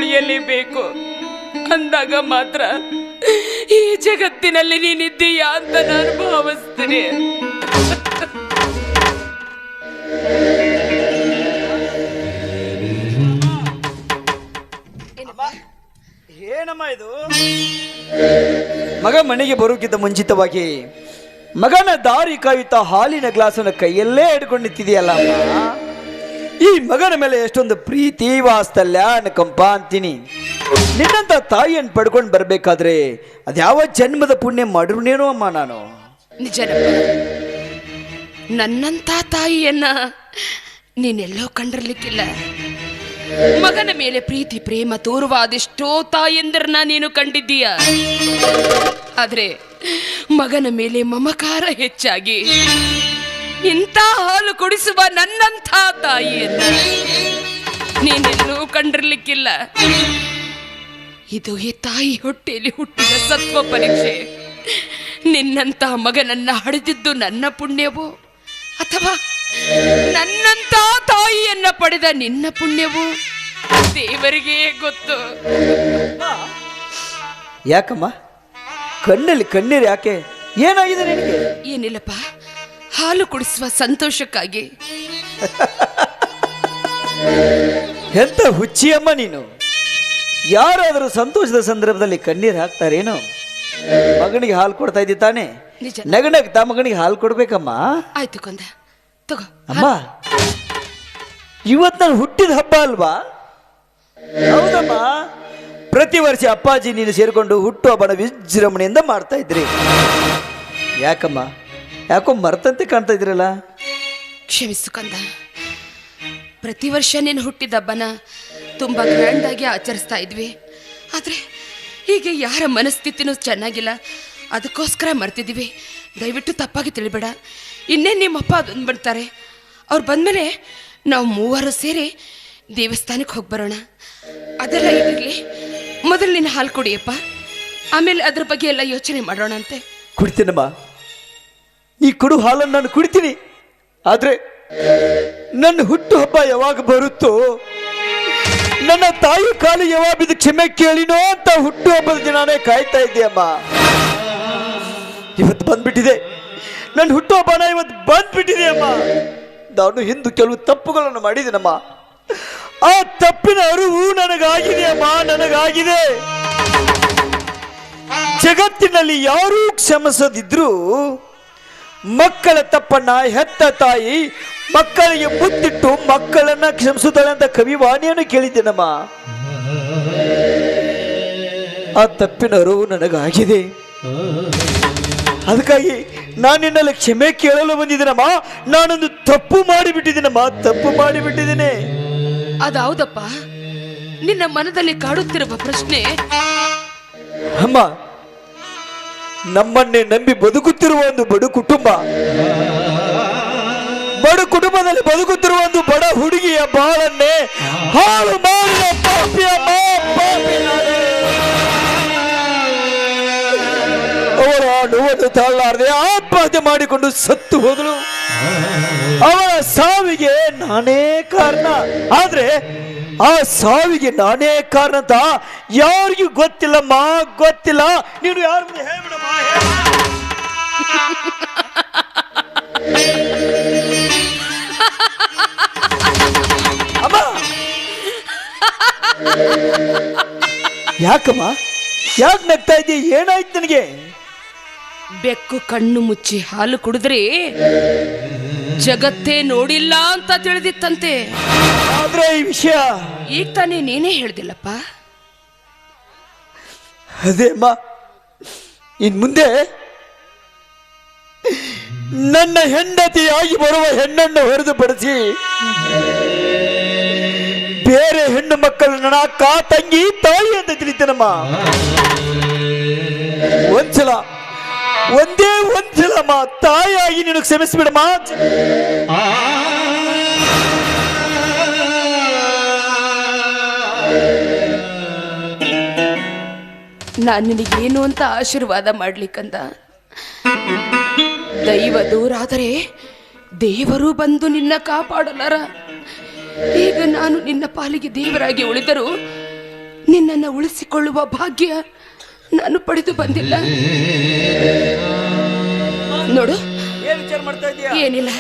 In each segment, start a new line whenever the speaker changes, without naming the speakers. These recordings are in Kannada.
ಉಳಿಯಲೇಬೇಕು ಅಂದಾಗ ಮಾತ್ರ ಈ ಜಗತ್ತಿನಲ್ಲಿ ನೀನಿದ್ದೀಯಾ ಅಂತ ನಾನು ಭಾವಿಸ್ತೇನೆ.
ಏನಮ್ಮ ಇದು? ಮಗ ಮನೆಗೆ ಬರೋಕ್ಕಿಂತ ಮುಂಚಿತವಾಗಿ ಮಗನ ದಾರಿ ಕಾಯುತ್ತಾ ಹಾಲಿನ ಗ್ಲಾಸನ್ನು ಕೈಯಲ್ಲೇ ಹಿಡ್ಕೊಂಡು ನಿಂತಿದೆಯಲ್ಲ ಈ ಮಗನ ಮೇಲೆ ಎಷ್ಟೊಂದು ಪ್ರೀತಿ ವಾತ್ಸಲ್ಯ ಅನುಕಂಪ ಅಂತೀನಿ. ನಿನ್ನಂತ ತಾಯಿಯನ್ನು ಪಡ್ಕೊಂಡು ಬರ್ಬೇಕಾದ್ರೆ ಅದ್ಯಾವ ಜನ್ಮದ ಪುಣ್ಯ ಮಾಡಿರುನೇನೋ ಅಮ್ಮ ನಾನು.
ನಿಜನಪ್ಪ, ನನ್ನಂತ ತಾಯಿಯನ್ನ ನೀನೆಲ್ಲೋ ಕಂಡಿರ್ಲಿಕ್ಕಿಲ್ಲ. ಮಗನ ಮೇಲೆ ಪ್ರೀತಿ ಪ್ರೇಮ ತೋರುವ ಅದೆಷ್ಟೋ ತಾಯಂದಿರನ್ನ ನೀನು ಕಂಡಿದ್ದೀಯ. ಆದ್ರೆ ಮಗನ ಮೇಲೆ ಮಮಕಾರ ಹೆಚ್ಚಾಗಿ ಇಂಥ ಹಾಲು ಕುಡಿಸುವ ನನ್ನಂಥ ತಾಯಿಯನ್ನ ನೀನೆಲ್ಲೂ ಕಂಡಿರ್ಲಿಕ್ಕಿಲ್ಲ. ಇದು ಈ ತಾಯಿ ಹೊಟ್ಟೆಯಲ್ಲಿ ಹುಟ್ಟಿದ ಸತ್ವ ಪರೀಕ್ಷೆ. ನಿನ್ನಂತ ಮಗನನ್ನ ಹಡೆದಿದ್ದು ನನ್ನ ಪುಣ್ಯವೋ ಅಥವಾ ನನ್ನಂತ ತಾಯಿಯನ್ನ ಪಡೆದ ನಿನ್ನ ಪುಣ್ಯವೋ ದೇವರಿಗೆ ಗೊತ್ತು.
ಯಾಕಮ್ಮ ಕಣ್ಣಲ್ಲಿ ಕಣ್ಣೀರು ಯಾಕೆ? ಏನಾಗಿದೆ ನಿನಗೆ?
ಏನಿಲ್ಲಪ್ಪ, ಹಾಲು ಕುಡಿಸುವ ಸಂತೋಷಕ್ಕಾಗಿ.
ಎಂತ ಹುಚ್ಚಿಯಮ್ಮ ನೀನು. ಯಾರಾದರೂ ಸಂತೋಷದ ಸಂದರ್ಭದಲ್ಲಿ ಕಣ್ಣೀರು ಹಾಕ್ತಾರೇನು? ಮಗನಿಗೆ ಹಾಲು ಕೊಡ್ತಾ ಇದ್ದಿ ತಾನೆ, ನಗನಗ್ತಾ ಮಗನಿಗೆ ಹಾಲು ಕೊಡ್ಬೇಕಮ್ಮ.
ಆಯ್ತು ಕೊಂದ, ತಗೋ.
ಅಮ್ಮ ಇವತ್ತು ನಾನು ಹುಟ್ಟಿದ ಹಬ್ಬ ಅಲ್ವಾ? ಹೌದಮ್ಮ, ಪ್ರತಿ ವರ್ಷ ಅಪ್ಪಾಜಿ ನೀನು ಸೇರಿಕೊಂಡು ಹುಟ್ಟು ಹಬ್ಬನ ವಿಜೃಂಭಣೆಯಿಂದ ಮಾಡ್ತಾ ಇದ್ರಿ. ಯಾಕಮ್ಮ ಯಾಕೋ ಮರ್ತಂತೆ ಕಾಣ್ತಾ ಇದ್ರಲ್ಲ?
ಕ್ಷಮಿಸು ಕಂದ, ಪ್ರತಿ ವರ್ಷ ನೀನು ಹುಟ್ಟಿದ ಹಬ್ಬನ ತುಂಬ ಗ್ರ್ಯಾಂಡ್ ಆಗಿ ಆಚರಿಸ್ತಾ ಇದ್ವಿ. ಆದರೆ ಹೀಗೆ ಯಾರ ಮನಸ್ಥಿತಿನೂ ಚೆನ್ನಾಗಿಲ್ಲ, ಅದಕ್ಕೋಸ್ಕರ ಮರ್ತಿದ್ದೀವಿ. ದಯವಿಟ್ಟು ತಪ್ಪಾಗಿ ತಿಳಿಬೇಡ. ಇನ್ನೇನು ನಿಮ್ಮಪ್ಪ ಅದೊಂದು ಬರ್ತಾರೆ. ಅವ್ರು ಬಂದಮೇಲೆ ನಾವು ಮೂವರು ಸೇರಿ ದೇವಸ್ಥಾನಕ್ಕೆ ಹೋಗಿ ಬರೋಣ. ಅದೆಲ್ಲ ಇದಿರಲಿ, ಮೊದಲು ನಿನ್ನ ಹಾಲು ಕುಡಿಯಪ್ಪ, ಆಮೇಲೆ ಅದ್ರ ಬಗ್ಗೆ ಎಲ್ಲ ಯೋಚನೆ ಮಾಡೋಣ ಅಂತೆ.
ಕುಡಿತೀನಮ್ಮ, ಈ ಕೊಡು ಹಾಲನ್ನು ನಾನು ಕುಡಿತೀನಿ. ಆದ್ರೆ ನನ್ನ ಹುಟ್ಟು ಹಬ್ಬ ಯಾವಾಗ ಬರುತ್ತೋ, ನನ್ನ ತಾಯಿ ಕಾಲು ಯಾವಾಗ ಬಿದ್ದು ಕ್ಷಮೆ ಕೇಳಿನೋ ಅಂತ ಹುಟ್ಟು ಹಬ್ಬದ ದಿನಾನೇ ಕಾಯ್ತಾ ಇದ್ದೀಯಮ್ಮ. ಇವತ್ತು ಬಂದ್ಬಿಟ್ಟಿದೆ, ನನ್ನ ಹುಟ್ಟು ಹಬ್ಬನ ಇವತ್ತು ಬಂದ್ಬಿಟ್ಟಿದೆ ಅಮ್ಮ. ನಾನು ಹಿಂದೆ ಕೆಲವು ತಪ್ಪುಗಳನ್ನು ಮಾಡಿದ್ದೀನಮ್ಮ. ಆ ತಪ್ಪಿನ ಅರಿವು ನನಗಾಗಿದೆ ಅಮ್ಮ, ನನಗಾಗಿದೆ. ಜಗತ್ತಿನಲ್ಲಿ ಯಾರೂ ಕ್ಷಮಿಸದಿದ್ರು ಮಕ್ಕಳ ತಪ್ಪನ್ನ ಹೆತ್ತ ತಾಯಿ ಮಕ್ಕಳಿಗೆ ಮುತ್ತಿಟ್ಟು ಮಕ್ಕಳನ್ನ ಕ್ಷಮಿಸುತ್ತಾಳೆ ಅಂತ ಕವಿವಾಣಿಯನ್ನು ಕೇಳಿದ್ದೇನಮ್ಮ. ಆ ತಪ್ಪಿನ ಅರಿವು ನನಗಾಗಿದೆ. ಅದಕ್ಕಾಗಿ ನಾನು ನಿನ್ನಲ್ಲಿ ಕ್ಷಮೆ ಕೇಳಲು ಬಂದಿದ್ದೀನಮ್ಮ. ನಾನೊಂದು ತಪ್ಪು ಮಾಡಿಬಿಟ್ಟಿದ್ದೀನಮ್ಮ, ತಪ್ಪು ಮಾಡಿಬಿಟ್ಟಿದ್ದೀನಿ.
ಅದೌದಪ್ಪ, ನಿನ್ನ ಮನದಲ್ಲಿ ಕಾಡುತ್ತಿರುವ ಪ್ರಶ್ನೆ.
ಅಮ್ಮ, ನಮ್ಮನ್ನೇ ನಂಬಿ ಬದುಕುತ್ತಿರುವ ಒಂದು ಬಡ ಕುಟುಂಬ, ಬಡ ಕುಟುಂಬದಲ್ಲಿ ಬದುಕುತ್ತಿರುವ ಒಂದು ಬಡ ಹುಡುಗಿಯ ಬಾಳನ್ನೇ ಹಾಳು ಮಾಡಿದ ಪಾಪಿ ಅಮ್ಮ, ಪಾಪಿ ನಾನೇ. ಅವರ ನೋವನ್ನು ತಾಳಲಾರದೆ ಆತ್ಮಹತ್ಯೆ ಮಾಡಿಕೊಂಡು ಸತ್ತು ಹೋದಳು. ಅವಳ ಸಾವಿಗೆ ನಾನೇ ಕಾರಣ. ಆದ್ರೆ ಆ ಸಾವಿಗೆ ನಾನೇ ಕಾರಣ ಅಂತ ಯಾರಿಗೂ ಗೊತ್ತಿಲ್ಲಮ್ಮ, ಗೊತ್ತಿಲ್ಲ. ನೀನು ಯಾರು ಹೇಳ್ಬಿಡಮ್ಮ. ಅಮ್ಮ, ಯಾಕಮ್ಮ ಯಾಕೆ ನಗ್ತಾ ಇದ್ದೀಯ? ಏನಾಯ್ತು ನನಗೆ?
ಬೆಕ್ಕು ಕಣ್ಣು ಮುಚ್ಚಿ ಹಾಲು ಕುಡಿದ್ರೆ ಜಗತ್ತೇ ನೋಡಿಲ್ಲ ಅಂತ ತಿಳಿದಿತ್ತಂತೆ.
ಆದ್ರೆ ಈ ವಿಷಯ
ಈಗ ತಾನೇ ನೀನೇ ಹೇಳ್ದಿಲ್ಲಪ್ಪ.
ಅದೇ ಅಮ್ಮ, ಇನ್ ಮುಂದೆ ನನ್ನ ಹೆಂಡತಿಯಾಗಿ ಬರುವ ಹೆಣ್ಣನ್ನು ಹೊರತುಪಡಿಸಿ ಬೇರೆ ಹೆಣ್ಣು ಮಕ್ಕಳನ್ನ ಅಕ್ಕ ತಂಗಿ ತಾಯಿ ಅಂತ ತಿಳಿತೇನಮ್ಮ. ಒಂದ್ಸಲ, ಒಂದೇ ಒಂದ್ಸಲಮ್ಮ ತಾಯಿಯಾಗಿ ನೀನು ಕ್ಷಮಿಸ್ಬಿಡಮ್ಮ.
ನಾನು ನಿನಗೇನು ಅಂತ ಆಶೀರ್ವಾದ ಮಾಡ್ಲಿಕ್ಕಂದ. ದೈವ ದೂರಾದರೆ ದೇವರು ಬಂದು ನಿನ್ನ ಕಾಪಾಡಲಾರ. ಈಗ ನಾನು ನಿನ್ನ ಪಾಲಿಗೆ ದೇವರಾಗಿ ಉಳಿದರೂ ನಿನ್ನನ್ನು ಉಳಿಸಿಕೊಳ್ಳುವ ಭಾಗ್ಯ ನಾನು ಪಡೆದು ಬಂದಿಲ್ಲ. ನೋಡು,
ಏನ್ ವಿಚಾರ ಮಾಡ್ತಾ ಇದೀಯಾ?
ಏನಿಲ್ಲ,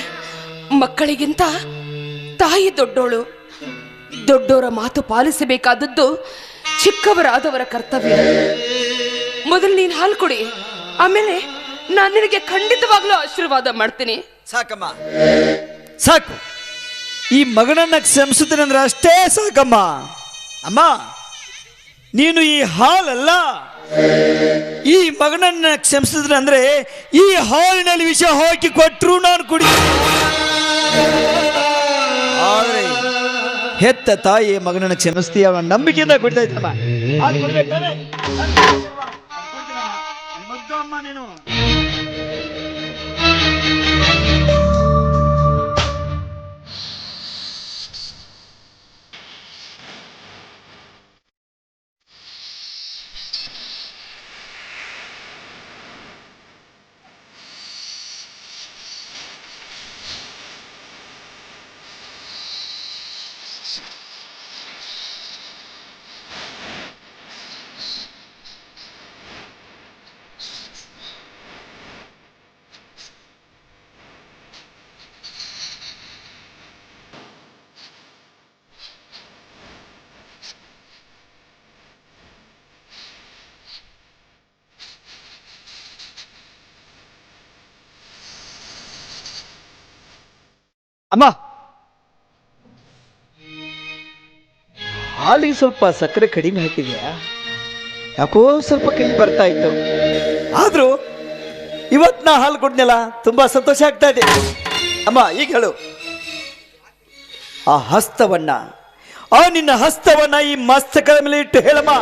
ಮಕ್ಕಳಿಗಿಂತ ತಾಯಿ ದೊಡ್ಡೋಳು. ದೊಡ್ಡೋರ ಮಾತು ಪಾಲಿಸಬೇಕಾದದ್ದು ಚಿಕ್ಕವರಾದವರ ಕರ್ತವ್ಯ. ಮೊದಲು ನೀನು ಹಾಲು ಕೊಡಿ, ಆಮೇಲೆ ನಾನು ನಿನಗೆ ಖಂಡಿತವಾಗ್ಲೂ ಆಶೀರ್ವಾದ ಮಾಡ್ತೀನಿ.
ಸಾಕಮ್ಮ, ಸಾಕು. ಈ ಮಗನನ್ನ ಕ್ಷಮಿಸುತ್ತೇನೆ ಅಂದ್ರೆ ಅಷ್ಟೇ ಸಾಕಮ್ಮ. ಅಮ್ಮ, ನೀನು ಈ ಹಾಲಲ್ಲ, ಈ ಮಗನನ್ನ ಕ್ಷಮಿಸಿದ್ರೆ ಅಂದ್ರೆ ಈ ಹಾಲಿನಲ್ಲಿ ವಿಷ ಹಾಕಿ ಕೊಟ್ಟರು ನಾನು ಕುಡಿ. ಆದ್ರೆ ಹೆತ್ತ ತಾಯಿ ಮಗನನ್ನ ಕ್ಷಮಿಸ್ತೀಯ ಅವನ ನಂಬಿಕೆಯಿಂದ ಕುಡಿತಾ ಇದ್ದಮ್ಮ. ನೀನು ಅಮ್ಮ, ಹಾಲಿಗೆ ಸ್ವಲ್ಪ ಸಕ್ಕರೆ ಕಡಿಮೆ ಹಾಕಿದ್ಯಾ? ಯಾಕೋ ಸ್ವಲ್ಪ ಕೈ ಬರ್ತಾ ಇತ್ತು. ಆದ್ರೂ ಇವತ್ತು ನಾ ಹಾಲು ಕೊಡ್ನಲ್ಲ, ತುಂಬಾ ಸಂತೋಷ ಆಗ್ತಾ ಇದೆ. ಅಮ್ಮ, ಈಗ ಹೇಳು, ಆ ಹಸ್ತವನ್ನ, ಆ ನಿನ್ನ ಹಸ್ತವನ್ನ ಈ ಮಸ್ತಕದ ಮೇಲೆ ಇಟ್ಟು ಹೇಳಮ್ಮ.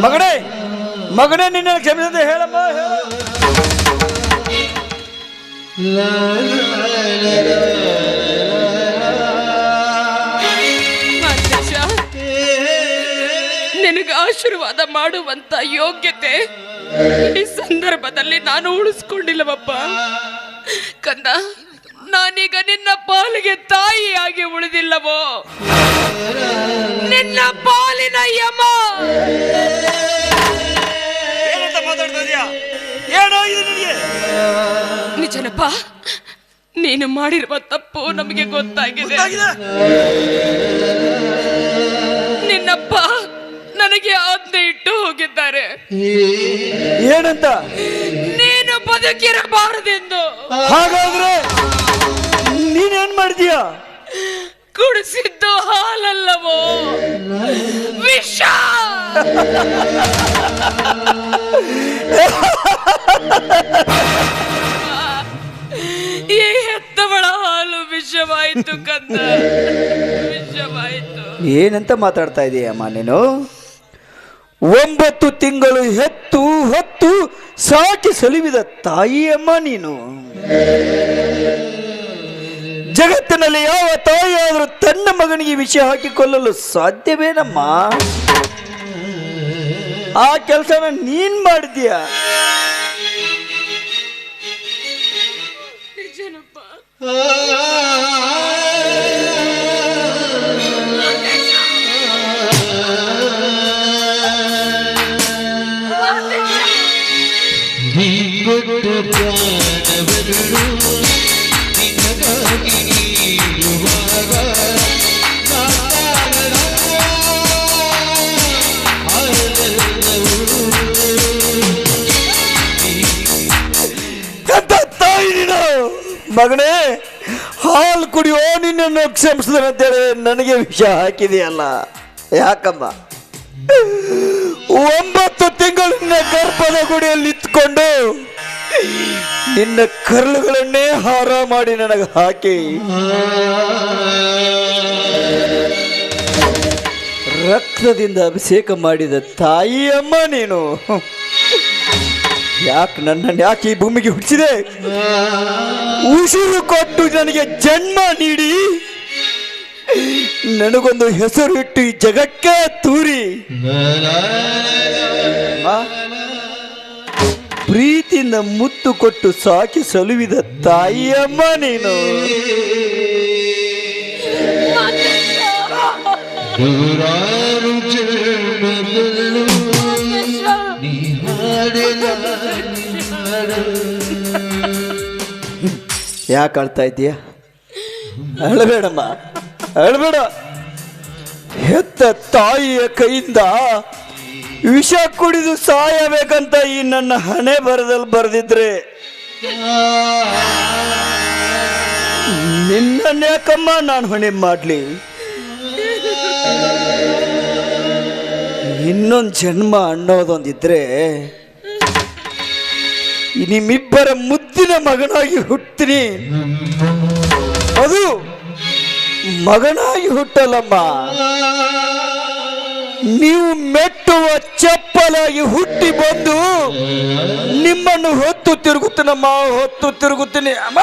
ಮಗನೇ, ಮಗನೇ, ನಿನ್ನ ಕ್ಷಮಿಸದೆ ಹೇಳಮ್ಮ, ಹೇಳ.
ನಿನಗೆ ಆಶೀರ್ವಾದ ಮಾಡುವಂತ ಯೋಗ್ಯತೆ ಈ ಸಂದರ್ಭದಲ್ಲಿ ನಾನು ಉಳಿಸ್ಕೊಂಡಿಲ್ಲವಪ್ಪ. ಕಂದ, ನಾನೀಗ ನಿನ್ನ ಪಾಲಿಗೆ ತಾಯಿಯಾಗಿ ಉಳಿದಿಲ್ಲವೋ, ನಿನ್ನ ಪಾಲಿನ ಯಮ. ನಿಜನಪ್ಪ, ನೀನು ಮಾಡಿರುವ ತಪ್ಪು ನಮಗೆ ಗೊತ್ತಾಗಿದೆ. ನಿನ್ನಪ್ಪ ನನಗೆ ಆಜ್ಞೆ ಇಟ್ಟು ಹೋಗಿದ್ದಾರೆ.
ಏನಂತ?
ನೀನು ಬದುಕಿರಬಾರದೆಂದು.
ಹಾಗಾದ್ರೆ ನೀನೇನ್ ಮಾಡಿದೀಯ?
ಕುಡಿಸಿದ್ದು ಹಾಲಲ್ಲವೋ, ವಿಷ. ಈ ಹೆತ್ತವಳ ಹಾಲು ವಿಷವಾಯಿತು ಕಂದ, ವಿಷವಾಯಿತು.
ಏನಂತ ಮಾತಾಡ್ತಾ ಇದೀಯಮ್ಮ ನೀನು? 9 ತಿಂಗಳು ಹೆತ್ತು ಹೊತ್ತು ಸಾಕಿ ಸಲುವಿದ ತಾಯಿಯಮ್ಮ ನೀನು. ಜಗತ್ತಿನಲ್ಲಿ ಯಾವ ತಾಯಿಯಾದರೂ ತನ್ನ ಮಗನಿಗೆ ವಿಷ ಹಾಕಿಕೊಳ್ಳಲು ಸಾಧ್ಯವೇನಮ್ಮ? ಆ ಕೆಲಸನ ನೀನ್ ಮಾಡಿದೀಯ.
ನಿಜನಪ್ಪ.
ಮಗನೇ, ಹಾಲು ಕುಡಿಯೋ, ನಿನ್ನನ್ನು ಕ್ಷಮಿಸಿದಂತೇಳಿ ನನಗೆ ವಿಷ ಹಾಕಿದೆಯಲ್ಲ. ಯಾಕಮ್ಮ? 9 ತಿಂಗಳಿನ ಗರ್ಭದ ಗುಡಿಯಲ್ಲಿ ಇತ್ಕೊಂಡು ನಿನ್ನ ಕರುಳುಗಳನ್ನೇ ಹಾರ ಮಾಡಿ ನನಗೆ ಹಾಕಿ ರಕ್ತದಿಂದ ಅಭಿಷೇಕ ಮಾಡಿದ ತಾಯಿಯಮ್ಮ ನೀನು. ಯಾಕೆ ನನ್ನನ್ನು ಯಾಕೆ ಈ ಭೂಮಿಗೆ ಹುಟ್ಟಿಸಿದೆ? ಉಸಿರು ಕೊಟ್ಟು ನನಗೆ ಜನ್ಮ ನೀಡಿ ನನಗೊಂದು ಹೆಸರು ಇಟ್ಟು ಈ ಜಗಕ್ಕೆ ತೂರಿ ಪ್ರೀತಿಯಿಂದ ಮುತ್ತು ಕೊಟ್ಟು ಸಾಕಿ ಸಲುವಿದ ತಾಯಿಯಮ್ಮ ನೀನು.
ನೂರಾರು ಜನ್ಮ
ಯಾಕೆ ಅಳ್ತಾ ಇದ್ದೀಯ? ಅಳಬೇಡಮ್ಮ, ಅಳಬೇಡ. ಹೆತ್ತ ತಾಯಿಯ ಕೈಯಿಂದ ವಿಷ ಕುಡಿದು ಸಾಯಬೇಕಂತ ಈ ನನ್ನ ಹಣೆ ಬರದಲ್ಲಿ ಬರೆದಿದ್ರೆ ನಿನ್ನನ್ಯಾಕಮ್ಮ ನಾನು ಹೊಣೆ ಮಾಡಲಿ? ಇನ್ನೊಂದು ಜನ್ಮ ಅನ್ನೋದೊಂದಿದ್ರೆ ನಿಮ್ಮಿಬ್ಬರ ಮುದ್ದಿನ ಮಗನಾಗಿ ಹುಟ್ತೀನಿ. ಅದು ಮಗನಾಗಿ ಹುಟ್ಟಲ್ಲಮ್ಮ, ನೀವು ಮೆಟ್ಟುವ ಚಪ್ಪಲಾಗಿ ಹುಟ್ಟಿ ಬಂದು ನಿಮ್ಮನ್ನು ಹೊತ್ತು ತಿರುಗುತ್ತೀನಮ್ಮ, ಹೊತ್ತು ತಿರುಗುತ್ತೀನಿ ಅಮ್ಮ.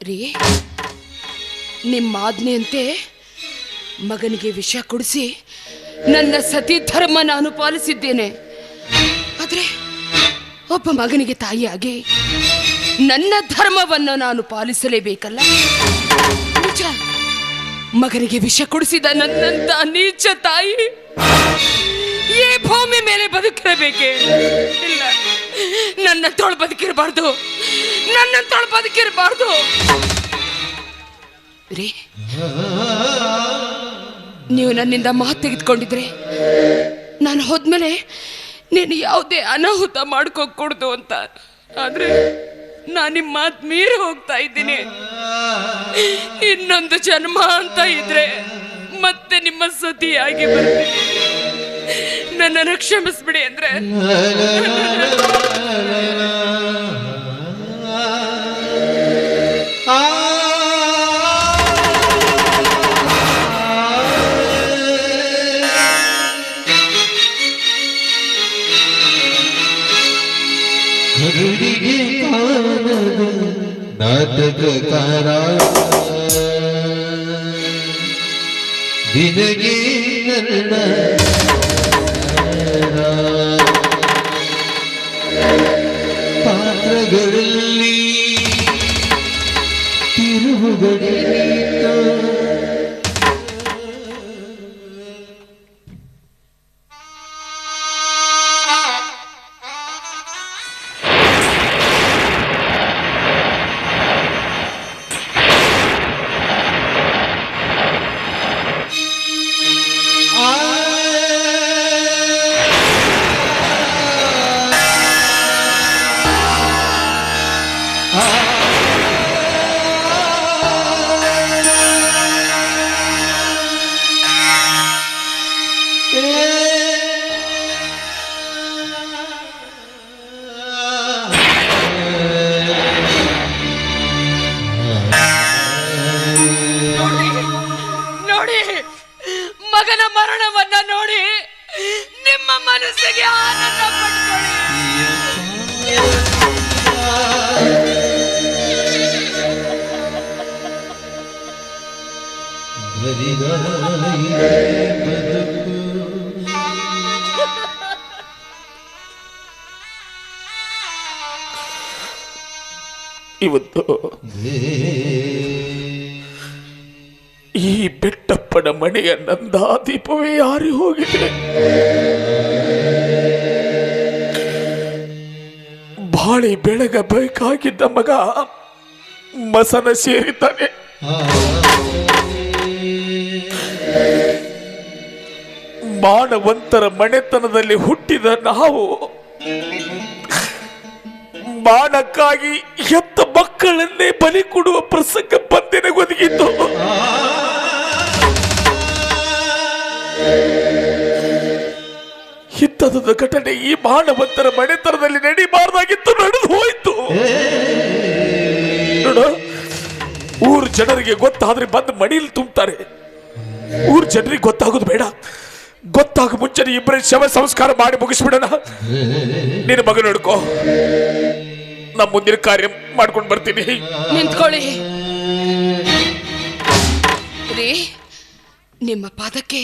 ರೀ, ನಿಮ್ಮ ಆಜ್ಞೆಯಂತೆ ಮಗನಿಗೆ ವಿಷ ಕುಡಿಸಿ ನನ್ನ ಸತಿ ಧರ್ಮ ನಾನು ಪಾಲಿಸಿದ್ದೇನೆ. ಆದ್ರೆ ಒಬ್ಬ ಮಗನಿಗೆ ತಾಯಿಯಾಗಿ ನನ್ನ ಧರ್ಮವನ್ನು ನಾನು ಪಾಲಿಸಲೇಬೇಕಲ್ಲ. ನಿಜ, ಮಗನಿಗೆ ವಿಷ ಕುಡಿಸಿದ ನನ್ನಂತ ನೀಚ ತಾಯಿ ಈ ಭೂಮಿ ಮೇಲೆ ಬದುಕಿರಬೇಕೆ? ಇಲ್ಲ, ನನ್ನ ತೋಳು ಬದುಕಿರಬಾರ್ದು, ನನ್ನ ತೋಳು ಬದುಕಿರಬಾರ್ದು. ರೀ, ನೀವು ನನ್ನಿಂದ ಮಾತು ತೆಗೆದುಕೊಂಡಿದ್ರೆ ನಾನು ಹೋದ್ಮೇಲೆ ನೀನು ಯಾವುದೇ ಅನಾಹುತ ಮಾಡ್ಕೋಕೂಡ್ದು ಅಂತ. ಆದ್ರೆ ನಾನು ನಿಮ್ಮ ಮಾತು ಮೀರಿ ಹೋಗ್ತಾ ಇದ್ದೀನಿ. ಇನ್ನೊಂದು ಜನ್ಮ ಅಂತ ಇದ್ರೆ ಮತ್ತೆ ನಿಮ್ಮ ಸತಿಯಾಗಿ ಬರ್ತೀನಿ. ನನ್ನನ್ನು ಕ್ಷಮಿಸ್ಬಿಡಿ ಅಂದ್ರೆ
ನಾಟಕಕಾರ ದಿನಗೆ ನನ್ನ ಪಾತ್ರಗಳಲ್ಲಿ ತಿರುವುಗಡೆ
ಮಗನ ಮರಣವನ್ನ ನೋಡಿ ನಿಮ್ಮ ಮನಸ್ಸಿಗೆ ಆನಂದ
ಇವತ್ತು ಈ ಬೆಟ್ಟಪ್ಪನ ಮನೆಯ ನಂದಾದೀಪವೇ ಯಾರಿ ಹೋಗಿದೆ. ಬಾಳಿ ಬೆಳಗಬೇಕಾಗಿದ್ದ ಮಗ ಮಸನ ಸೇರಿದ್ದಾನೆ. ಮಾನವಂತರ ಮನೆತನದಲ್ಲಿ ಹುಟ್ಟಿದ ನಾವು ಮಾನಕ್ಕಾಗಿ ಹೆತ್ತ ಮಕ್ಕಳನ್ನೇ ಬಲಿ ಕೊಡುವ ಪ್ರಸಂಗ ಬಂದೆನೆ ಒದಗಿತ್ತು. ಇಂಥದ ಘಟನೆ ಈ ಮಾನವಂತರ ಮನೆತನದಲ್ಲಿ ನಡೀಬಾರ್ದಾಗಿತ್ತು, ನಡೆದು ಹೋಯ್ತು. ನೋಡು, ಊರ್ ಜನರಿಗೆ ಗೊತ್ತಾದ್ರೆ ಬಂದು ಮಡಿಯಲ್ಲಿ ತುಂಬ್ತಾರೆ. ಊರ್ ಜನರಿಗೆ ಗೊತ್ತಾಗೋದು ಬೇಡ. ಗೊತ್ತಾಗ ಮುಂಚೆ ಇಬ್ಬರೇ ಶವ ಸಂಸ್ಕಾರ ಮಾಡಿ ಮುಗಿಸ್ಬಿಡೋಣ. ನಿನ್ನ ಮಗ ನೋಡ್ಕೋ, ನಮ್ಮ ಮುಂದಿನ ಕಾರ್ಯ ಮಾಡ್ಕೊಂಡು ಬರ್ತೀನಿ.
ನಿಂತ್ಕೊಳ್ಳಿ ರೀ. ನಿಮ್ಮ ಪಾದಕ್ಕೆ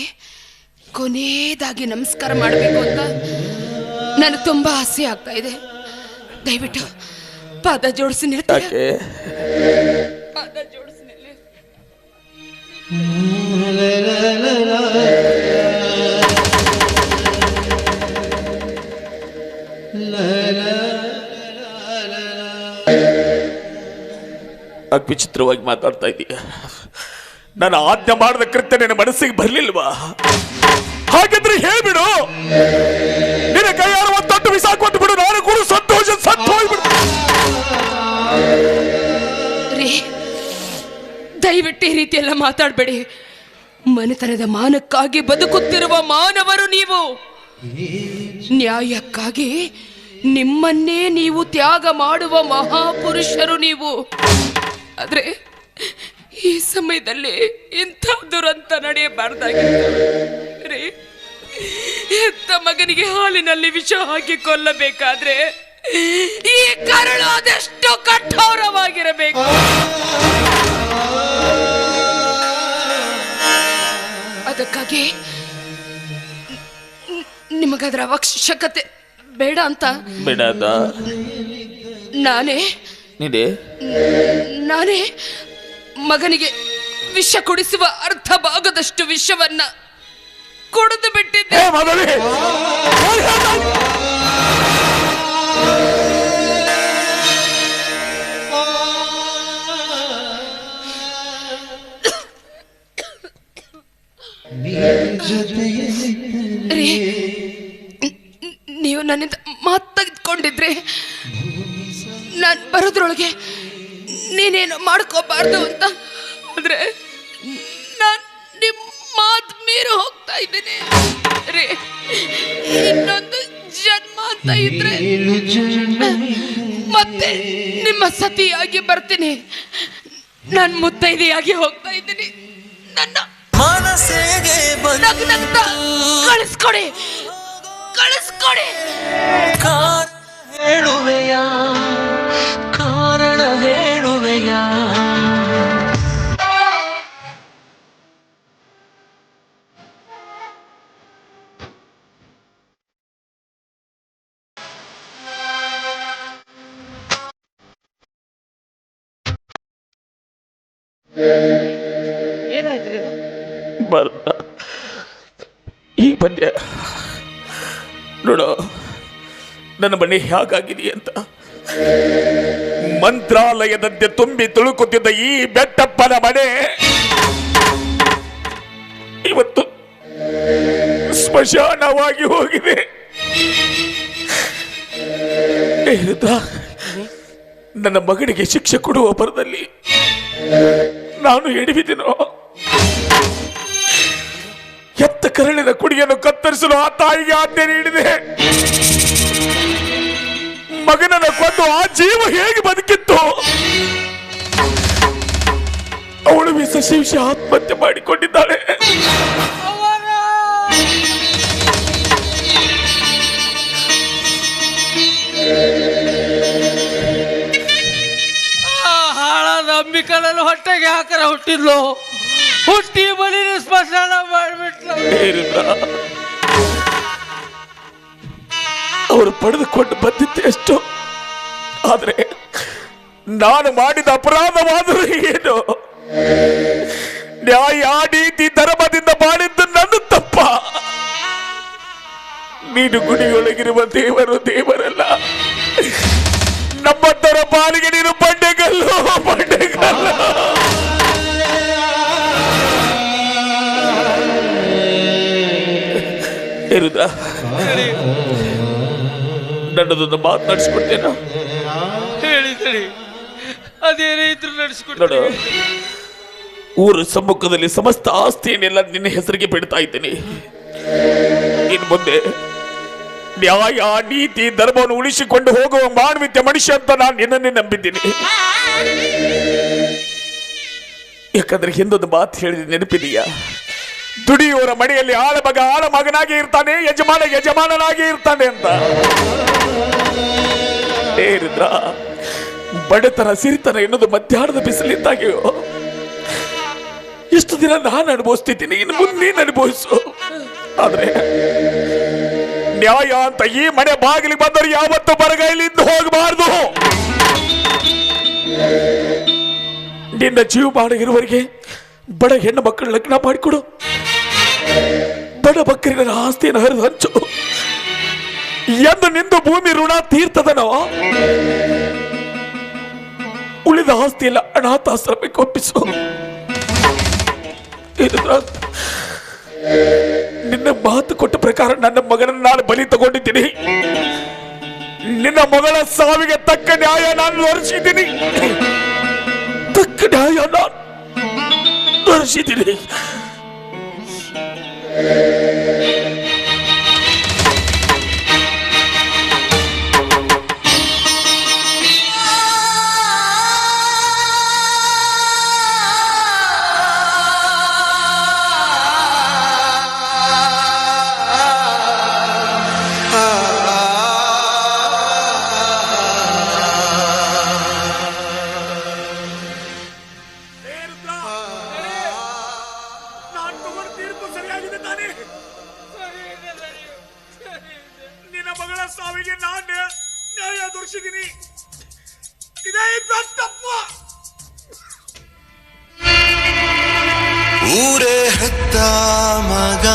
ಕೊನೆಯದಾಗಿ ನಮಸ್ಕಾರ ಮಾಡಬೇಕು ಅಂತ ನನಗೆ ತುಂಬಾ ಆಸೆ ಆಗ್ತಾ ಇದೆ. ದಯವಿಟ್ಟು ಪಾದ ಜೋಡಿಸಿ ನಿಲ್ತೀರಾ? ಪಾದ ಜೋಡಿಸಿ ನಿಲ್ಲಿ.
ವಿಚಿತ್ರವಾಗಿ ಮಾತಾಡ್ತಾ ಇದ್ದೀಯ. ನಾನು ಆಜ್ಞೆ ಮಾಡಿದ ಕೃತ್ಯ ನಿನ್ನ ಮನಸ್ಸಿಗೆ ಬರ್ಲಿಲ್ವಾ? ಹಾಗಿದ್ರೆ ಹೇಳ್ಬಿಡು, ನಿನ್ನ ಕೈಯಾರ ಒತ್ತೊಟ್ಟು ವಿಸಾ ಕೊಟ್ಟು ಬಿಡು, ನಾನು ಕೂಡ ಸಂತೋಷ ಸತ್ತು ಹೋಗ್ಬಿಡು.
ರೀ, ದಯವಿಟ್ಟು ಈ ರೀತಿ ಎಲ್ಲ ಮಾತಾಡಬೇಡಿ. ಮನೆತನದ ಮಾನಕ್ಕಾಗಿ ಬದುಕುತ್ತಿರುವ ಮಾನವರು ನೀವು. ನ್ಯಾಯಕ್ಕಾಗಿ ನಿಮ್ಮನ್ನೇ ನೀವು ತ್ಯಾಗ ಮಾಡುವ ಮಹಾಪುರುಷರು ನೀವು. ಆದ್ರೆ ಈ ಸಮಯದಲ್ಲಿ ಇಂಥ ದುರಂತ ನಡೆಯಬಾರ್ದಾಗಿತ್ತು ರೀ. ಹೆತ್ತ ಮಗನಿಗೆ ಹಾಲಿನಲ್ಲಿ ವಿಷ ಹಾಕಿ ಕೊಲ್ಲಬೇಕಾದ್ರೆ ಈ ಕರುಳು ಅದೆಷ್ಟು ಕಠೋರವಾಗಿರಬೇಕು. ಅದಕ್ಕಾಗಿ ನಿಮಗದರ ಅವಶ್ಯಕತೆ ಬೇಡ ಅಂತ ನಾನೇ ಮಗನಿಗೆ ವಿಷ ಕುಡಿಸುವ ಅರ್ಧ ಭಾಗದಷ್ಟು ವಿಷವನ್ನ ಕುಡಿದು ಬಿಟ್ಟಿದ್ದೆ. ನೀವು ನನ್ನಿಂದ ಮಾತು ತೆಗೆದುಕೊಂಡಿದ್ರೆ ನಾನು ಬರೋದ್ರೊಳಗೆ ನೀನೇನು ಮಾಡ್ಕೋಬಾರ್ದು ಅಂತ. ಆದ್ರೆ ನಾನು ನಿಮ್ಮ ಮಾತು ಮೀರಿ ಹೋಗ್ತಾ ಇದ್ದೀನಿ ರೀ. ಇನ್ನೊಂದು ಜನ್ಮ ಅಂತ ಇದ್ರೆ ಮತ್ತೆ ನಿಮ್ಮ ಸತಿಯಾಗಿ ಬರ್ತೀನಿ. ನಾನು ಮುತ್ತೈದೆಯಾಗಿ ಹೋಗ್ತಾ ಇದ್ದೀನಿ. ನನ್ನ ನಗ್ನಗ್ತಾ ಕಳಿಸ್ಕೊಡಿ, ಕಳಿಸ್ಕೊಡಿ.
ಹೇಳುವೆಯ ಕಾರಣ ಹೇಳುವೆಯ.
ಈಗ ಬಂದೆ ನೋಡು, ನನ್ನ ಮನೆ ಹೇಗಾಗಿದೆ ಅಂತ. ಮಂತ್ರಾಲಯದಂತೆ ತುಂಬಿ ತುಳುಕುತ್ತಿದ್ದ ಈ ಬೆಟ್ಟಪ್ಪನ ಮನೆ ಇವತ್ತು ಸ್ಮಶಾನವಾಗಿ ಹೋಗಿದೆ. ನನ್ನ ಮಗನಿಗೆ ಶಿಕ್ಷೆ ಕೊಡುವ ಬರದಲ್ಲಿ ನಾನು ಎಡವಿದೆನೋ? ಎತ್ತ ಕರಳಿನ ಕುಡಿಯನ್ನು ಕತ್ತರಿಸಲು ಆ ತಾಯಿಗೆ ಆಜ್ಞೆ ನೀಡಿದೆ. ಮಗನನ್ನು ಕೊಂದು ಆ ಜೀವ ಹೇಗೆ ಬದುಕಿತ್ತು? ಅವಳು ವಿಷ ಆತ್ಮಹತ್ಯೆ ಮಾಡಿಕೊಂಡಿದ್ದಾಳೆ.
ಹಾಳಾದ ಅಂಬಿಕನನ್ನು ಹೊಟ್ಟೆಗೆ ಹಾಕರ ಹುಟ್ಟಿದ್ಲು. ಹುಟ್ಟಿ ಬಲಿ ಸ್ಮಶಾನ ಮಾಡಿಬಿಟ್ಲು.
ಅವರು ಪಡೆದುಕೊಂಡು ಬಂದಿದ್ದೆ ಎಷ್ಟು, ಆದ್ರೆ ನಾನು ಮಾಡಿದ ಅಪರಾಧವಾದರೂ ಏನು? ನ್ಯಾಯ ನೀತಿ ಧರ್ಮದಿಂದ ಮಾಡಿದ್ದು ನನ್ನ ತಪ್ಪ. ನೀನು ಗುಡಿಯೊಳಗಿರುವ ದೇವರು ದೇವರಲ್ಲ. ನಮ್ಮತ್ತರ ಪಾಲಿಗೆ ನೀನು ಬಂಡೆಗಲ್ಲು ಬಂಡೆಗಲ್ಲು. ನನ್ನದೊಂದು ಮಾತು ನಡೆಸ್ಕೊಡ್ತೇನ?
ಹೇಳಿದ್ರಿ ಅದೇನೇ ಇದ್ರು
ನೋಡು,
ನಡೆಸ್ಕೊಡ್ತೀನಿ.
ಊರ ಸಮ್ಮುಖದಲ್ಲಿ ಸಮಸ್ತ ಆಸ್ತಿಯನ್ನೆಲ್ಲ ನಿನ್ನ ಹೆಸರಿಗೆ ಬಿಡ್ತಾ ಇದ್ದೀನಿ. ಇನ್ನು ಮುಂದೆ ನ್ಯಾಯ, ನೀತಿ, ಧರ್ಮವನ್ನು ಉಳಿಸಿಕೊಂಡು ಹೋಗುವ ಮಾನವೀಯ ಮನುಷ್ಯ ಅಂತ ನಾನು ನಿನ್ನನ್ನೇ ನಂಬಿದ್ದೀನಿ. ಯಾಕಂದ್ರೆ ಹಿಂದೊಂದು ಮಾತು ಹೇಳಿದ ನೆನಪಿದೆಯಾ? ದುಡಿಯುವವರ ಮನೆಯಲ್ಲಿ ಆಳ ಮಗನಾಗಿ ಇರ್ತಾನೆ, ಯಜಮಾನನಾಗಿ ಇರ್ತಾನೆ ಅಂತ. ರುದ್ರ, ಬಡತನ ಸಿರಿತನ ಎನ್ನುವುದು ಮಧ್ಯಾಹ್ನದ ಬಿಸಿಲಿದ್ದಾಗೆಯೋ ಇಷ್ಟು ದಿನ ನಾನು ಅನುಭವಿಸ್ತಿದ್ದೀನಿ, ಇನ್ನು ಮುಂದೆ ನೀನು ಅನುಭವಿಸು. ಆದ್ರೆ ನ್ಯಾಯ ಅಂತ ಈ ಮನೆ ಬಾಗಿಲಿಗೆ ಬಂದವರು ಯಾವತ್ತೂ ಬರಗೈಲಿಂದ ಹೋಗಬಾರ್ದು. ನಿನ್ನ ಜೀವಮಾನ ಇರುವವರೆಗೆ ಬಡ ಹೆಣ್ಣು ಮಕ್ಕಳು ಲಗ್ನ ಮಾಡಿಕೊಡು, ಬಡ ಬಕ್ಕರಿನ ಆಸ್ತಿಯನ್ನು ಹರಿದು ಹಂಚು. ಎಂದು ನಿಂದು ಭೂಮಿ ಋಣ ತೀರ್ತದನೋ ಉಳಿದ ಆಸ್ತಿಯೆಲ್ಲ ಅನಾಥಾಶ್ರಮಕ್ಕೆ ಒಪ್ಪಿಸು. ನಿನ್ನ ಮಾತು ಕೊಟ್ಟ ಪ್ರಕಾರ ನನ್ನ ಮಗನನ್ನು ನಾನು ಬಲಿ ತಗೊಂಡಿದ್ದೀನಿ. ನಿನ್ನ ಮಗಳ ಸಾವಿಗೆ ತಕ್ಕ ನ್ಯಾಯ ನಾನು ಹೊರಿಸಿದ್ದೀನಿ, ತಕ್ಕ ನ್ಯಾಯ ನಾನು ಹೊರಿಸಿದ್ದೀನಿ. ನಿನ್ನ ಮಗಳ ಸಾವಿಗೆ ನಾನು ನ್ಯಾಯ ದೊರಕಿದ್ದೀನಿ. ಇದೇ ತಪ್ಪ.
ಊರೇ ಹೆತ್ತ ಮಗ